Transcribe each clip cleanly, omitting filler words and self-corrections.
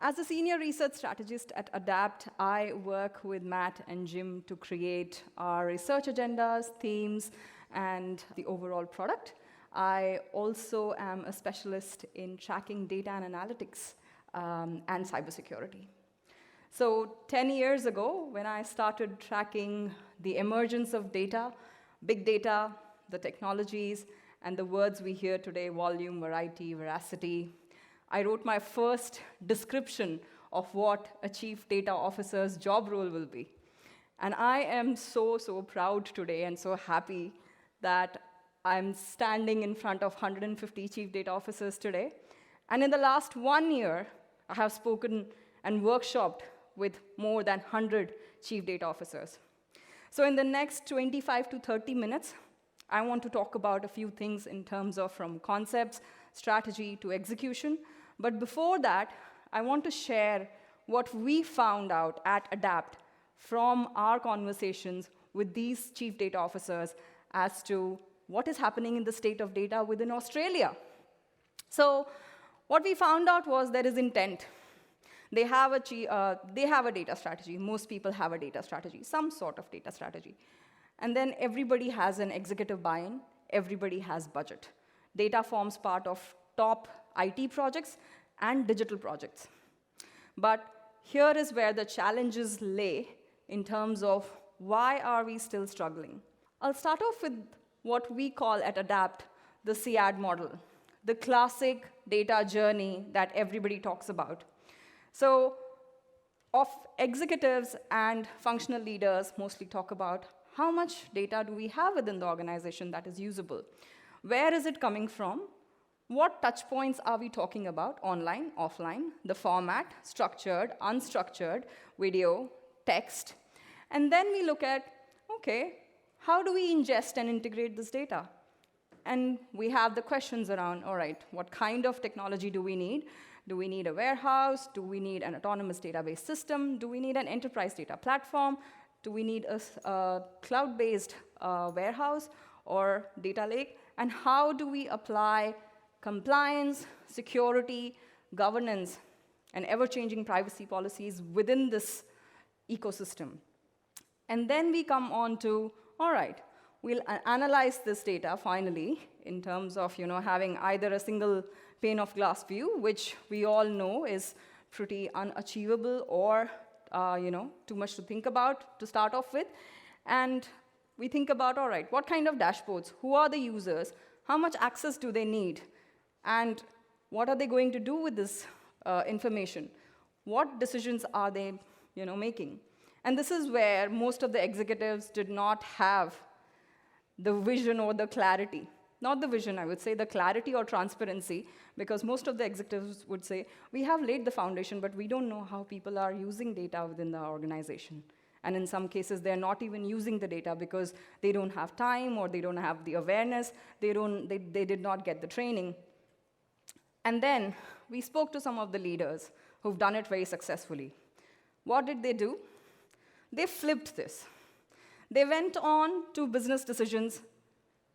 As a senior research strategist at ADAPT, I work with Matt and Jim to create our research agendas, themes, and the overall product. I also am a specialist in tracking data and analytics and cybersecurity. So 10 years ago, when I started tracking the emergence of data, big data, the technologies, and the words we hear today, volume, variety, veracity, I wrote my first description of what a chief data officer's job role will be. And I am so proud today and so happy that I'm standing in front of 150 chief data officers today. And in the last 1 year, I have spoken and workshopped with more than 100 chief data officers. So in the next 25 to 30 minutes, I want to talk about a few things in terms of from concepts, strategy to execution. But before that, I want to share what we found out at ADAPT from our conversations with these chief data officers as to what is happening in the state of data within Australia. So what we found out was there is intent. They have a data strategy. Most people have a data strategy, some sort of data strategy. And then everybody has an executive buy-in. Everybody has budget. Data forms part of top IT projects and digital projects. But here is where the challenges lay in terms of why are we still struggling. I'll start off with what we call at ADAPT the CAD model, the classic data journey that everybody talks about. So of executives and functional leaders mostly talk about how much data do we have within the organization that is usable? Where is it coming from? What touch points are we talking about, online, offline, the format, structured, unstructured, video, text. And then we look at, okay, how do we ingest and integrate this data? And we have the questions around, all right, what kind of technology do we need? Do we need a warehouse? Do we need an autonomous database system? Do we need an enterprise data platform? Do we need a cloud-based warehouse or data lake? And how do we apply compliance, security, governance, and ever-changing privacy policies within this ecosystem? And then we come on to, all right, we'll analyze this data finally in terms of having either a single pane of glass view, which we all know is pretty unachievable or too much to think about to start off with. And we think about, all right, what kind of dashboards? Who are the users? How much access do they need? And what are they going to do with this information? What decisions are they making? And this is where most of the executives did not have the vision or the clarity. Not the vision, I would say, the clarity or transparency, because most of the executives would say, we have laid the foundation, but we don't know how people are using data within the organization. And in some cases, they're not even using the data because they don't have time or they don't have the awareness, they did not get the training. And then we spoke to some of the leaders who've done it very successfully. What did they do? They flipped this. They went on to business decisions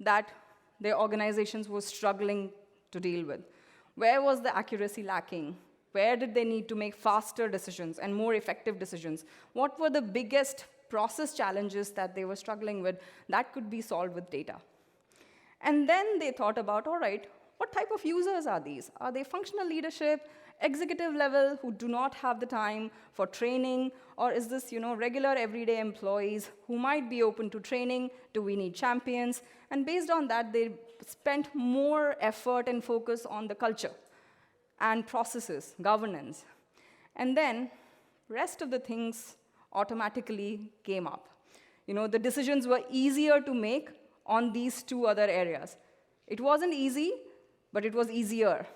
that their organizations were struggling to deal with. Where was the accuracy lacking? Where did they need to make faster decisions and more effective decisions? What were the biggest process challenges that they were struggling with that could be solved with data? And then they thought about, all right, what type of users are these? Are they functional leadership, executive level who do not have the time for training? Or is this regular everyday employees who might be open to training? Do we need champions? And based on that, they spent more effort and focus on the culture and processes, governance. And then rest of the things automatically came up. The decisions were easier to make on these two other areas. It wasn't easy, but it was easier.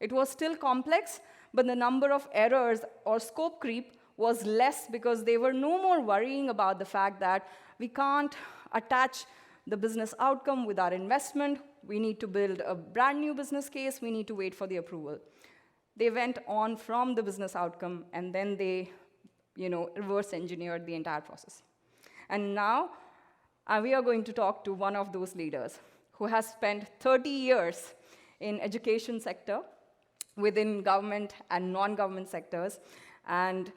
It was still complex, but the number of errors or scope creep was less because they were no more worrying about the fact that we can't attach the business outcome with our investment. We need to build a brand new business case. We need to wait for the approval. They went on from the business outcome, and then they reverse engineered the entire process. And now we are going to talk to one of those leaders who has spent 30 years in education sector within government and non-government sectors. And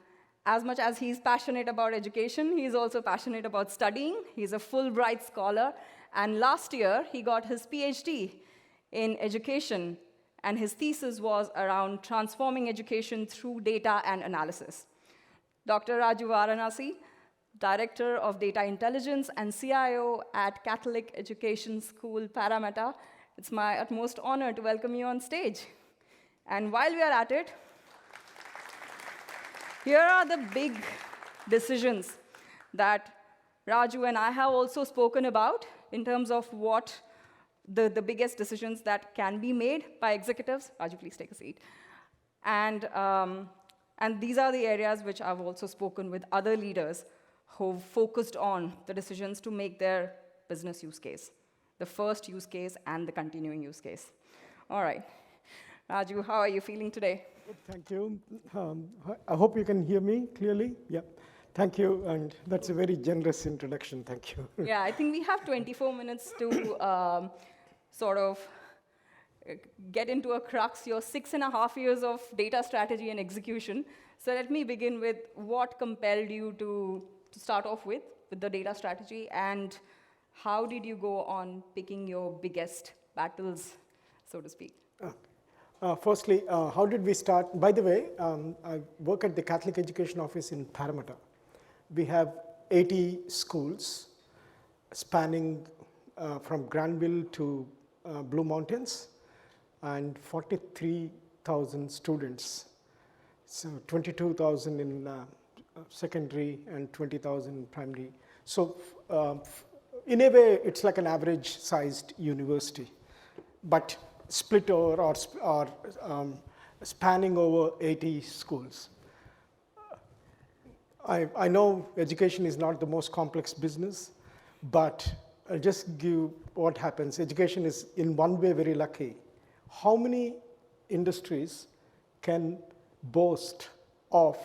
as much as he's passionate about education, he's also passionate about studying. He's a Fulbright scholar. And last year, he got his PhD in education. And his thesis was around transforming education through data and analysis. Dr. Raju Varanasi, Director of Data Intelligence and CIO at Catholic Education School, Parramatta. It's my utmost honor to welcome you on stage. And while we are at it, here are the big decisions that Raju and I have also spoken about in terms of what the biggest decisions that can be made by executives. Raju, please take a seat. And these are the areas which I've also spoken with other leaders who've focused on the decisions to make their business use case, the first use case and the continuing use case. All right. Raju, how are you feeling today? Good, thank you. I hope you can hear me clearly. Yeah. Thank you, and that's a very generous introduction. Thank you. Yeah, I think we have 24 minutes to sort of get into a crux your 6.5 years of data strategy and execution. So let me begin with what compelled you to start off with the data strategy, and how did you go on picking your biggest battles, so to speak? Firstly, how did we start? By the way, I work at the Catholic Education Office in Parramatta. We have 80 schools spanning from Granville to Blue Mountains, and 43,000 students. So 22,000 in secondary and 20,000 in primary. So in a way, it's like an average-sized university, but split over or spanning over 80 schools. I know education is not the most complex business, but I'll just give what happens. Education is in one way very lucky. How many industries can boast of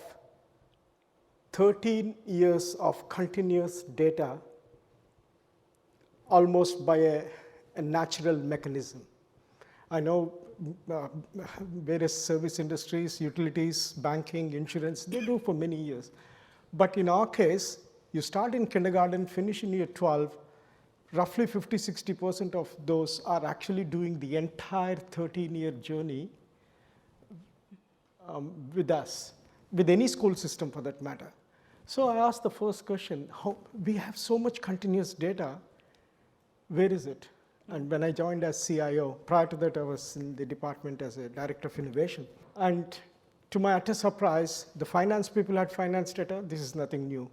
13 years of continuous data almost by a natural mechanism? I know various service industries, utilities, banking, insurance, they do for many years. But in our case, you start in kindergarten, finish in year 12, roughly 50–60% of those are actually doing the entire 13-year journey with us, with any school system for that matter. So I asked the first question, we have so much continuous data, where is it? And when I joined as CIO, prior to that I was in the department as a director of innovation. And to my utter surprise, the finance people had finance data. This is nothing new.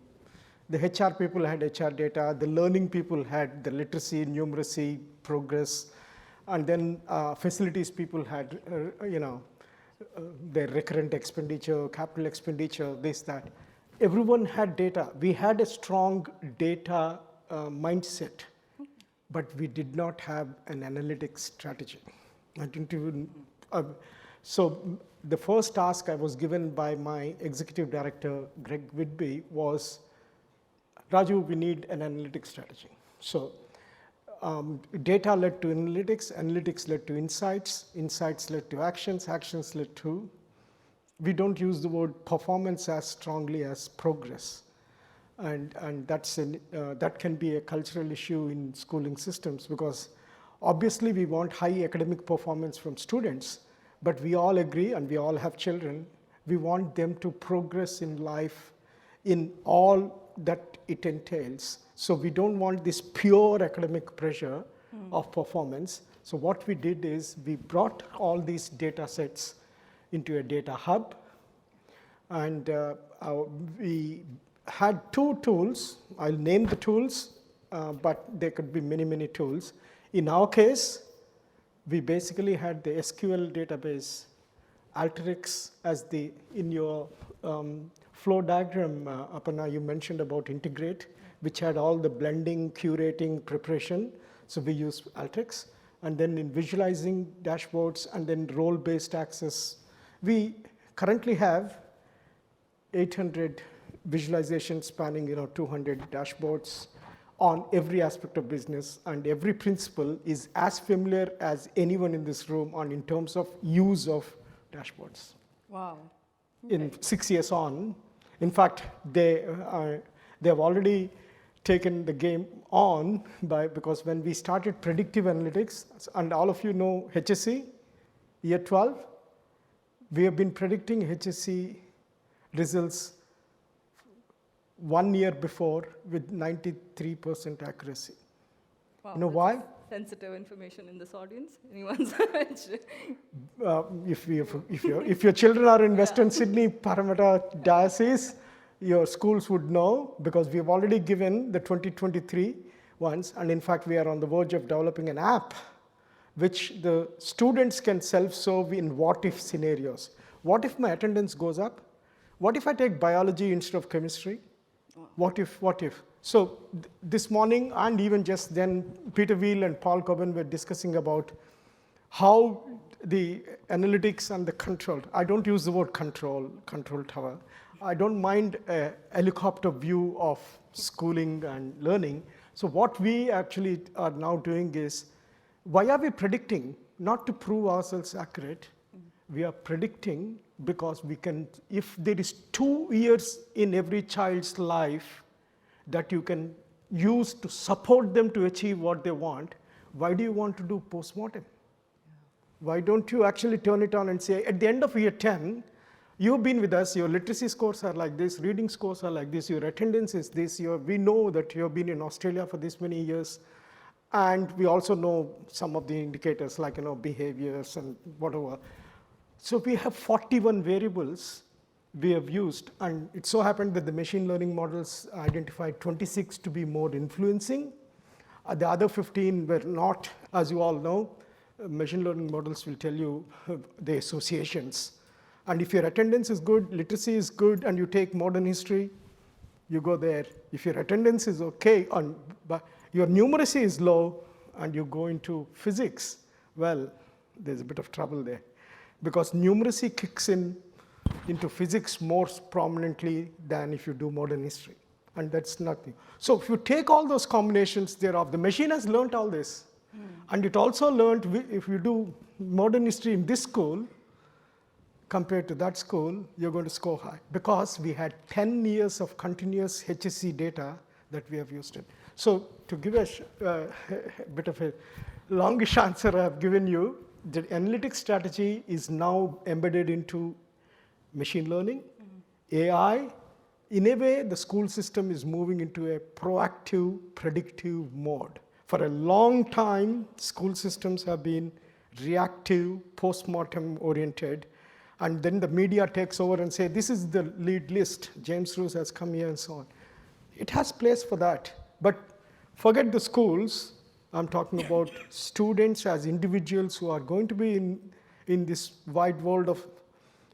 The HR people had HR data. The learning people had the literacy, numeracy, progress. And then facilities people had, their recurrent expenditure, capital expenditure, this, that. Everyone had data. We had a strong data mindset, but we did not have an analytics strategy. I didn't even, so the first task I was given by my executive director, Greg Whitby, was, Raju, we need an analytics strategy. So data led to analytics, analytics led to insights, insights led to actions, actions led to, we don't use the word performance as strongly as progress. And that can be a cultural issue in schooling systems, because obviously we want high academic performance from students, but we all agree, and we all have children, we want them to progress in life in all that it entails. So we don't want this pure academic pressure of performance. So what we did is we brought all these data sets into a data hub, and we had two tools. I'll name the tools, but there could be many, many tools. In our case, we basically had the SQL database, Alteryx, as the, in your flow diagram, Aparna, you mentioned about integrate, which had all the blending, curating, preparation. So we used Alteryx. And then in visualizing dashboards and then role-based access, we currently have 800 visualizations spanning 200 dashboards on every aspect of business, and every principal is as familiar as anyone in this room on in terms of use of dashboards. Wow. In 6 years on. In fact, they have already taken the game on because when we started predictive analytics, and all of you know HSC, year 12, we have been predicting HSC results 1 year before with 93% accuracy. Wow, You know why? Sensitive information in this audience. Anyone's If your children are in Western Sydney Parramatta Diocese, your schools would know because we have already given the 2023 ones, and in fact we are on the verge of developing an app which the students can self-serve in what-if scenarios. What if my attendance goes up? What if I take biology instead of chemistry? What if? So this morning and even just then, Peter Wheel and Paul Coben were discussing about how the analytics and the control, I don't use the word control tower. I don't mind a helicopter view of schooling and learning. So what we actually are now doing is, why are we predicting? Not to prove ourselves accurate. We are predicting because we can, if there is 2 years in every child's life that you can use to support them to achieve what they want, why do you want to do postmortem? Why don't you actually turn it on and say, at the end of year 10, you've been with us, your literacy scores are like this, reading scores are like this, your attendance is this, we know that you've been in Australia for this many years, and we also know some of the indicators like behaviors and whatever. So we have 41 variables we have used, and it so happened that the machine learning models identified 26 to be more influencing. The other 15 were not, as you all know. Machine learning models will tell you the associations. And if your attendance is good, literacy is good, and you take modern history, you go there. If your attendance is okay, but your numeracy is low, and you go into physics, well, there's a bit of trouble there. Because numeracy kicks into physics more prominently than if you do modern history. And that's nothing. So if you take all those combinations thereof, the machine has learned all this. And it also learned, if you do modern history in this school, compared to that school, you're going to score high. Because we had 10 years of continuous HSC data that we have used it. So to give a bit of a longish answer I've given you, the analytics strategy is now embedded into machine learning, AI. In a way, the school system is moving into a proactive, predictive mode. For a long time, school systems have been reactive, post-mortem oriented, and then the media takes over and say, this is the lead list, James Roos has come here and so on. It has place for that, but forget the schools. I'm talking about students as individuals who are going to be in this wide world of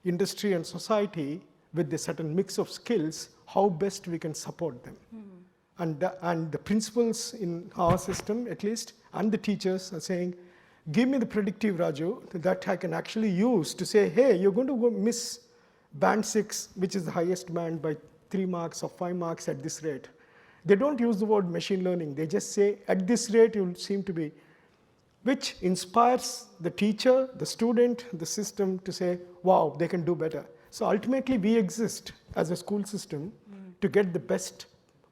industry and society with a certain mix of skills, how best we can support them. And the principals in our system, at least, and the teachers are saying, give me the predictive, Raju, that I can actually use to say, hey, you're going to go miss band 6, which is the highest band, by 3 marks or 5 marks at this rate. They don't use the word machine learning. They just say, at this rate, you'll seem to be, which inspires the teacher, the student, the system to say, wow, they can do better. So ultimately, we exist as a school system to get the best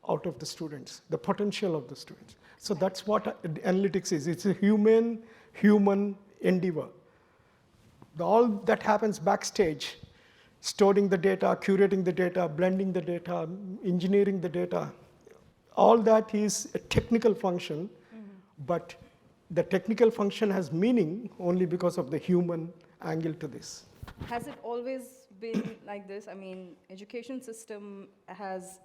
out of the students, the potential of the students. So that's what analytics is. It's a human endeavor. All that happens backstage, storing the data, curating the data, blending the data, engineering the data, all that is a technical function, but the technical function has meaning only because of the human angle to this. Has it always been like this? I mean, education system has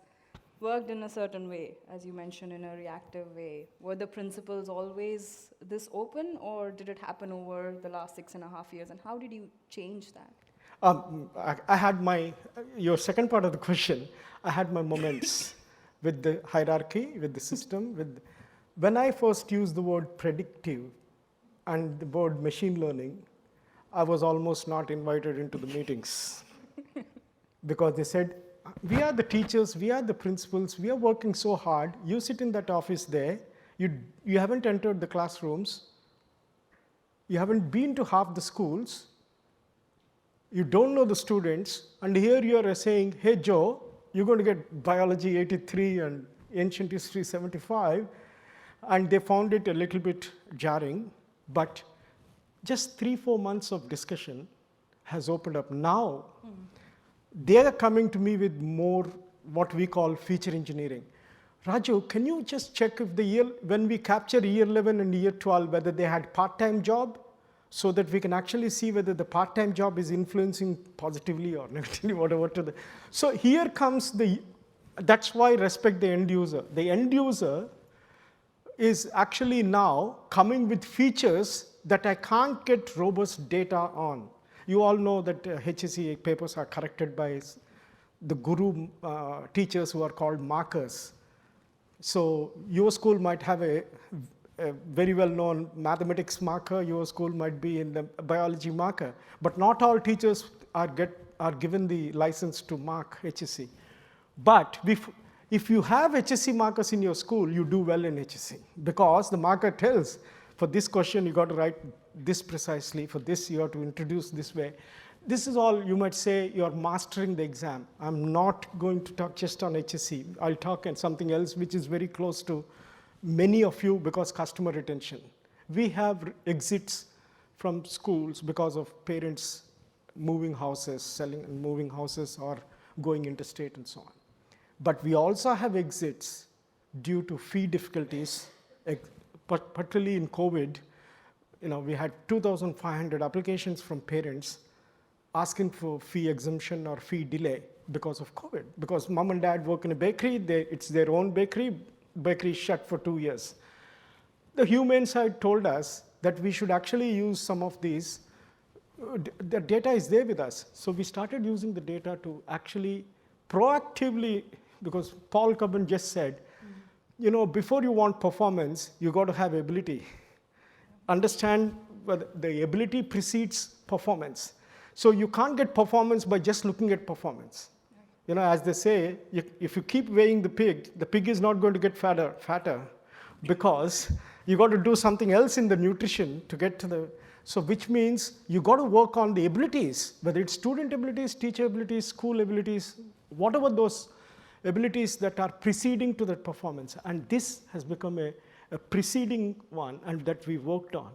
worked in a certain way, as you mentioned, in a reactive way. Were the principles always this open, or did it happen over the last 6.5 years? And how did you change that? I had your second part of the question, I had my moments with the hierarchy, with the system. When I first used the word predictive and the word machine learning, I was almost not invited into the meetings because they said, we are the teachers, we are the principals, we are working so hard. You sit in that office there, you haven't entered the classrooms, you haven't been to half the schools. you don't know the students, and here you are saying, hey Joe, you're going to get biology 83 and ancient history 75, and they found it a little bit jarring, but just 3-4 months of discussion has opened up. Now, they are coming to me with more what we call feature engineering. Raju, can you just check if when we capture year 11 and year 12, whether they had part-time job, so that we can actually see whether the part-time job is influencing positively or negatively, whatever. So here comes that's why I respect the end user. The end user is actually now coming with features that I can't get robust data on. You all know that HSC papers are corrected by the guru teachers who are called markers. So your school might have a very well-known mathematics marker, your school might be in the biology marker, but not all teachers are given the license to mark HSC. But if you have HSC markers in your school, you do well in HSC, because the marker tells, for this question you got to write this precisely, for this you have to introduce this way. This is all, you might say, you're mastering the exam. I'm not going to talk just on HSC. I'll talk on something else which is very close to many of you, because customer retention. We have exits from schools because of parents moving houses, selling and moving houses, or going interstate and so on. But we also have exits due to fee difficulties, particularly in COVID. We had 2,500 applications from parents asking for fee exemption or fee delay because of COVID. Because mom and dad work in a bakery, it's their own bakery is shut for 2 years. The human side told us that we should actually use some of these. The data is there with us. So we started using the data to actually proactively, because Paul Cubbon just said, before you want performance, you got to have ability. Understand whether the ability precedes performance. So you can't get performance by just looking at performance. As they say, if you keep weighing the pig is not going to get fatter, because you got to do something else in the nutrition to get to the, so which means you got to work on the abilities, whether it's student abilities, teacher abilities, school abilities, whatever those abilities that are preceding to that performance. And this has become a preceding one, and that we worked on.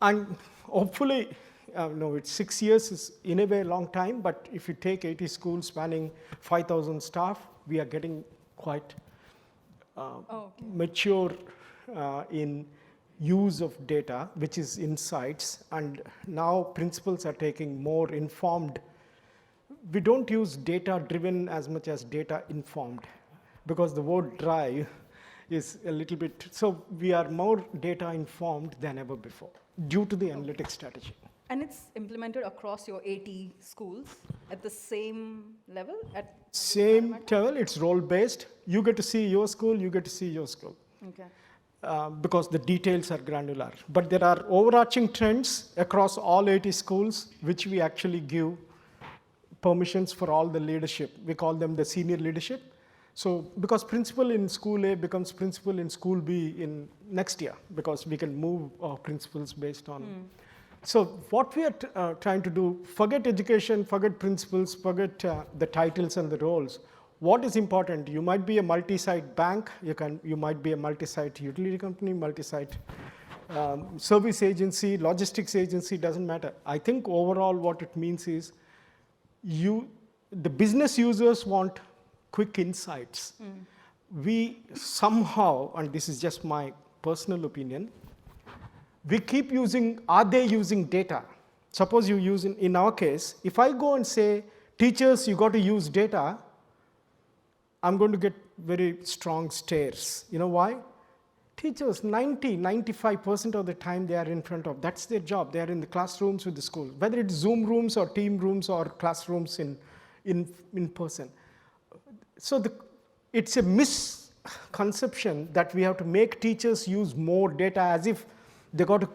And hopefully, it's 6 years is in a way a long time, but if you take 80 schools spanning 5,000 staff, we are getting quite mature in use of data, which is insights. And now principals are taking more informed. We don't use data driven as much as data informed, because the word drive is a little bit, so we are more data informed than ever before due to the analytics strategy. And it's implemented across your 80 schools at the same level? Same level, it's role-based. You get to see your school, you get to see your school. Okay. Because the details are granular. But there are overarching trends across all 80 schools, which we actually give permissions for all the leadership. We call them the senior leadership. So because principal in school A becomes principal in school B in next year, because we can move our principals based on. So what we are trying to do, forget education, forget principals, forget the titles and the roles. What is important? You might be a multi-site bank, you might be a multi-site utility company, multi-site service agency, logistics agency, doesn't matter. I think overall what it means is the business users want quick insights. We somehow, and this is just my personal opinion, we keep using, are they using data? Suppose you use, in our case, if I go and say, teachers, you got to use data, I'm going to get very strong stares. You know why? Teachers, 95% of the time they are in front of, that's their job. They are in the classrooms with the school, whether it's Zoom rooms or team rooms or classrooms in person. So it's a misconception that we have to make teachers use more data as if they got to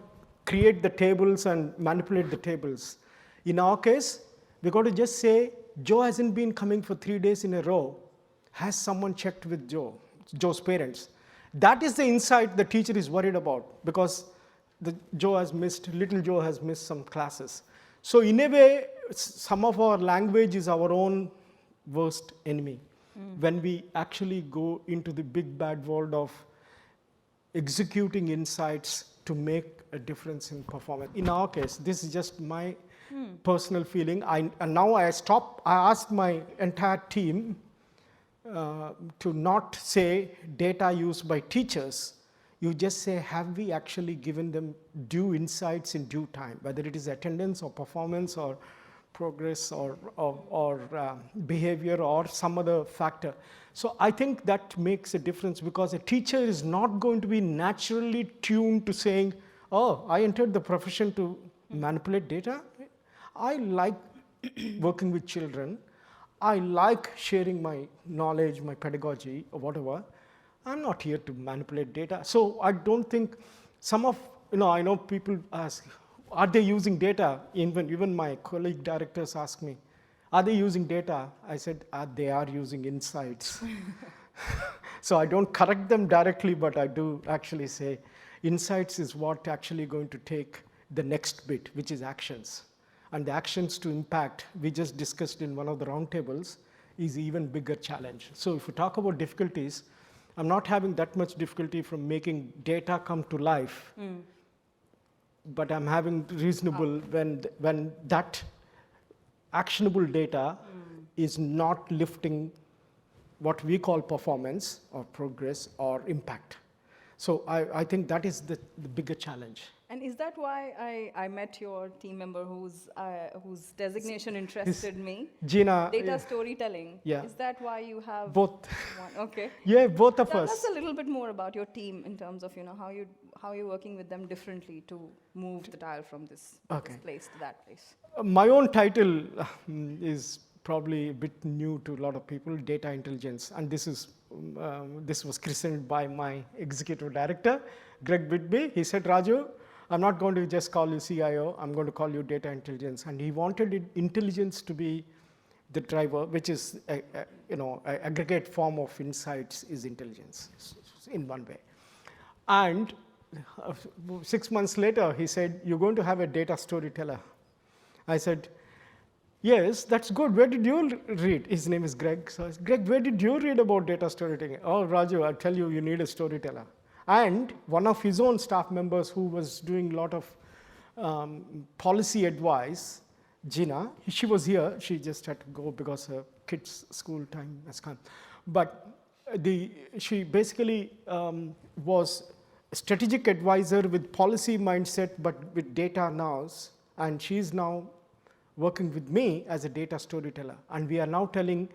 create the tables and manipulate the tables. In our case, we got to just say, Joe hasn't been coming for 3 days in a row. Has someone checked with Joe's parents? That is the insight the teacher is worried about, because little Joe has missed some classes. So in a way, some of our language is our own worst enemy. When we actually go into the big bad world of executing insights to make a difference in performance. In our case, this is just my personal feeling. And now I asked my entire team to not say data used by teachers. You just say, have we actually given them due insights in due time, whether it is attendance or performance or progress or behavior or some other factor. So I think that makes a difference, because a teacher is not going to be naturally tuned to saying, oh, I entered the profession to manipulate data. I like working with children. I like sharing my knowledge, my pedagogy, or whatever. I'm not here to manipulate data. So I don't think I know people ask, are they using data? Even my colleague directors ask me, are they using data? I said, they are using insights. So I don't correct them directly, but I do actually say, insights is what actually going to take the next bit, which is actions. And the actions to impact, we just discussed in one of the roundtables, is even bigger challenge. So if we talk about difficulties, I'm not having that much difficulty from making data come to life, but I'm having reasonable when that actionable data is not lifting what we call performance or progress or impact. So I think that is the bigger challenge. And is that why I met your team member whose designation interested me? Gina. Data storytelling. Yeah. Is that why you have both? One? Okay. Yeah, both of Tell us. us a little bit more about your team in terms of how you're working with them differently to move the dial from this place to that place. My own title is probably a bit new to a lot of people, data intelligence, and this was christened by my executive director, Greg Whitby. He said, Raju, I'm not going to just call you CIO, I'm going to call you data intelligence. And he wanted intelligence to be the driver, which is an aggregate form of insights is intelligence in one way. And 6 months later, he said, you're going to have a data storyteller. I said, yes, that's good. Where did you read? His name is Greg. So I said, Greg, where did you read about data storytelling? Oh, Raju, I'll tell you, you need a storyteller. And one of his own staff members who was doing a lot of policy advice, Gina, she was here. She just had to go because her kids' school time has come. But she basically was a strategic advisor with policy mindset, but with data now. And she's now working with me as a data storyteller. And we are now telling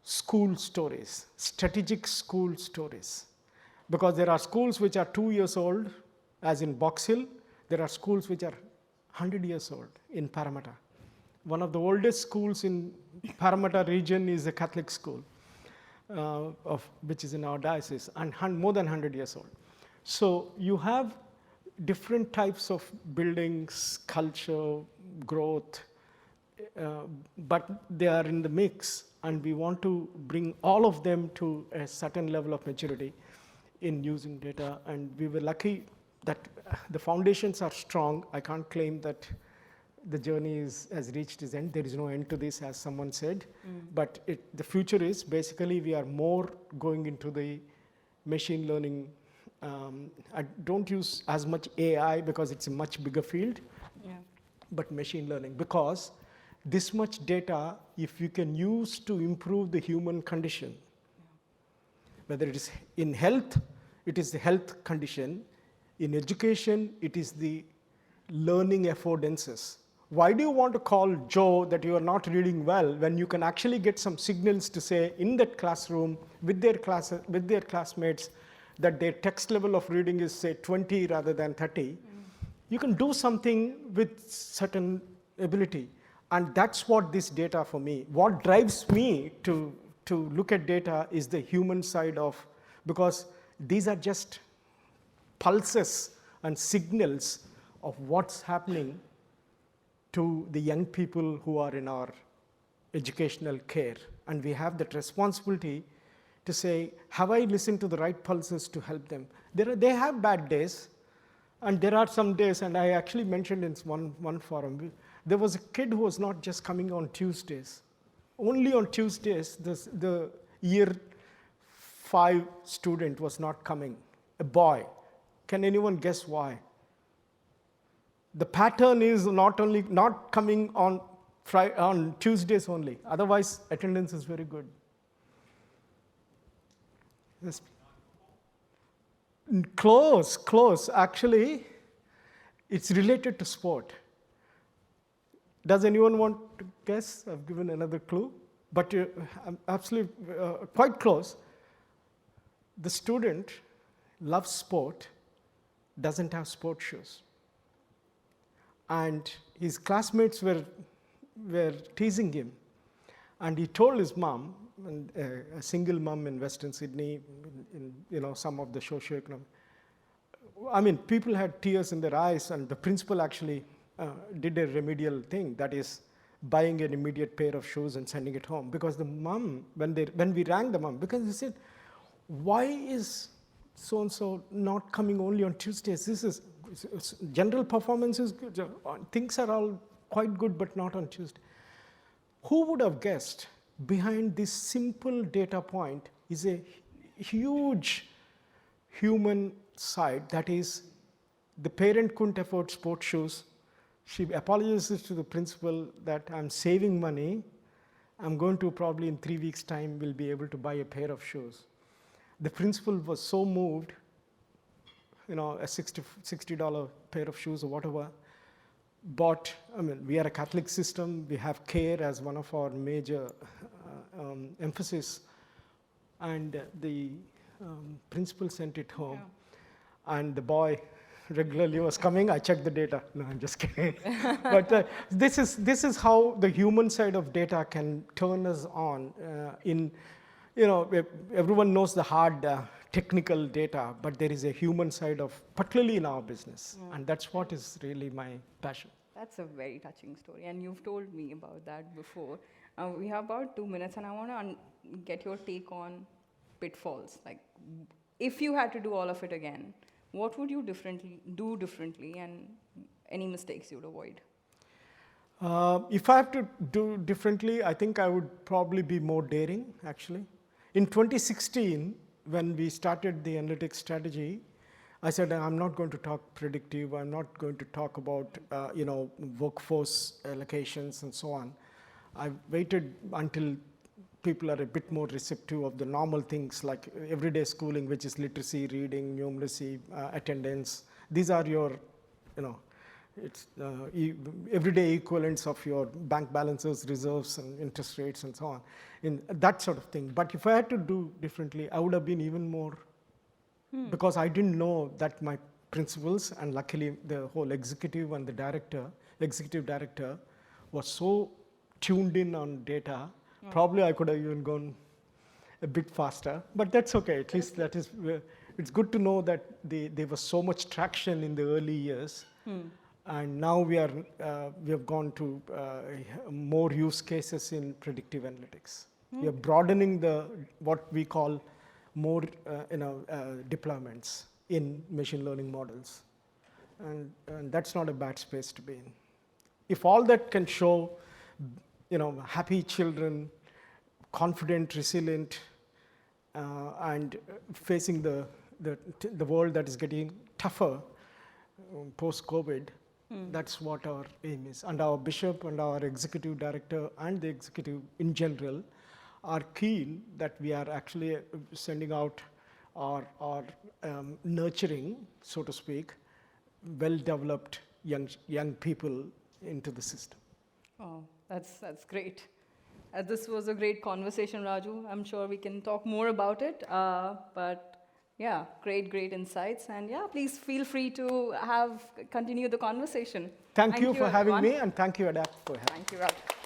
school stories, strategic school stories. Because there are schools which are 2 years old, as in Box Hill. There are schools which are 100 years old in Parramatta. One of the oldest schools in Parramatta region is a Catholic school, which is in our diocese, and more than 100 years old. So you have different types of buildings, culture, growth, but they are in the mix, and we want to bring all of them to a certain level of maturity in using data. And we were lucky that the foundations are strong. I can't claim that the journey has reached its end. There is no end to this, as someone said. But the future is basically we are more going into the machine learning. I don't use as much AI because it's a much bigger field, but machine learning. Because this much data, if you can use to improve the human condition, whether it is in health, it is the health condition. In education, it is the learning affordances. Why do you want to call Joe that you are not reading well when you can actually get some signals to say in that classroom with their classmates that their text level of reading is, say, 20 rather than 30? You can do something with certain ability. And that's what this data for me, what drives me to look at data is the human side of, because these are just pulses and signals of what's happening to the young people who are in our educational care. And we have that responsibility to say, have I listened to the right pulses to help them? They have bad days. And there are some days, and I actually mentioned in one forum, there was a kid who was not just coming on Tuesdays. Only on Tuesdays, the year 5 student was not coming, a boy. Can anyone guess why? The pattern is not coming on Tuesdays only. Otherwise, attendance is very good. Yes. Close. Actually, it's related to sport. Does anyone want to guess? I've given another clue, but I'm absolutely quite close. The student loves sport, doesn't have sport shoes. And his classmates were teasing him. And he told his mom, and a single mom in Western Sydney, in some of the socioeconomic. I mean, people had tears in their eyes, and the principal actually did a remedial thing, that is buying an immediate pair of shoes and sending it home. Because the mom, when we rang the mom, because he said, why is so-and-so not coming only on Tuesdays? This is general performance is good. Things are all quite good, but not on Tuesday. Who would have guessed behind this simple data point is a huge human side, that is, the parent couldn't afford sports shoes. She apologizes to the principal that I'm saving money. I'm going to probably in 3 weeks' time will be able to buy a pair of shoes. The principal was so moved, a $60 pair of shoes or whatever, bought. I mean, we are a Catholic system. We have care as one of our major emphasis. And the principal sent it home. Yeah. And the boy regularly was coming. I checked the data. No, I'm just kidding. But this is how the human side of data can turn us on. Everyone knows the hard technical data, but there is a human side of, particularly in our business. And that's what is really my passion. That's a very touching story, and you've told me about that before. We have about 2 minutes, and I want to get your take on pitfalls. Like, if you had to do all of it again, what would you do differently, and any mistakes you'd avoid? If I have to do differently, I think I would probably be more daring, actually. In 2016, when we started the analytics strategy, I said, I'm not going to talk predictive. I'm not going to talk about, workforce allocations and so on. I waited until people are a bit more receptive of the normal things like everyday schooling, which is literacy, reading, numeracy, attendance. These are your, it's everyday equivalents of your bank balances, reserves, and interest rates, and so on, in that sort of thing. But if I had to do differently, I would have been even more, because I didn't know that my principals, and luckily the whole executive and the executive director was so tuned in on data. Probably I could have even gone a bit faster, but that's okay. At least that is, it's good to know that there was so much traction in the early years. And now we have gone to more use cases in predictive analytics. We are broadening what we call more deployments in machine learning models, and that's not a bad space to be in. If all that can show, happy children, confident, resilient, and facing the world that is getting tougher post-COVID. That's what our aim is. And our bishop and our executive director and the executive in general are keen that we are actually sending out or nurturing, so to speak, well-developed young people into the system. Oh, that's great. This was a great conversation, Raju. I'm sure we can talk more about it, but yeah, great insights. And yeah, please feel free to continue the conversation. Thank you for having me, and thank you, Adapt, for having me. Thank you, Raju.